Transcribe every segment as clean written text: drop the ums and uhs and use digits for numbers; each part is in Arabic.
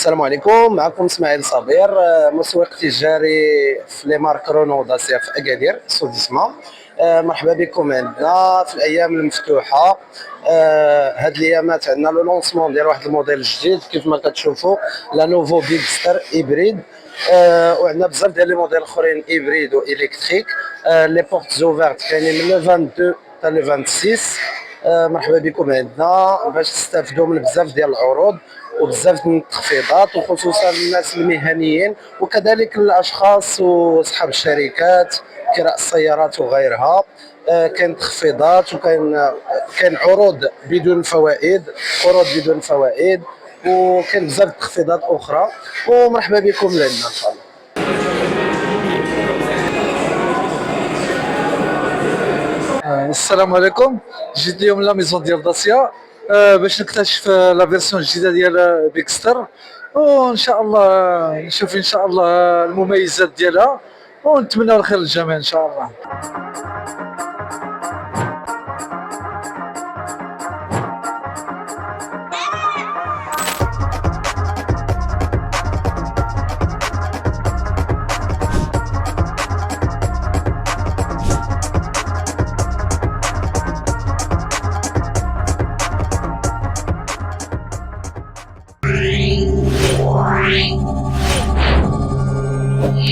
السلام عليكم. معكم اسماعيل صابر، مسوق تجاري في لي مارك رونو داسيا في اكادير سوديسما. مرحبا بكم عندنا في الايام المفتوحه. هاد الايامات عندنا لو لونسمون ديال واحد الموديل جديد كيف ما كتشوفوا، لا نوفو بيغستر هيبريد. وعندنا بزاف ديال لي موديل اخرين هيبريد والكتريك. لي بورت زوفيرت كاينين من لو 22 حتى لو 26. مرحبا بكم عندنا باش تستافدوا من بزاف ديال العروض وبزاف من التخفيضات، وخصوصا الناس المهنيين وكذلك الاشخاص واصحاب الشركات، كراء السيارات وغيرها. كاين تخفيضات كاين عروض بدون فوائد، وكاين بزاف التخفيضات اخرى. ومرحبا بكم لنا ان شاء الله. السلام عليكم. جيت اليوم لا ميزون ديال داسيا باش نكتشف لا فيرسيون الجديده ديال بيكستر، وان شاء الله نشوف ان شاء الله المميزات ديالها، ونتمنى الخير للجميع ان شاء الله.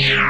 Yeah.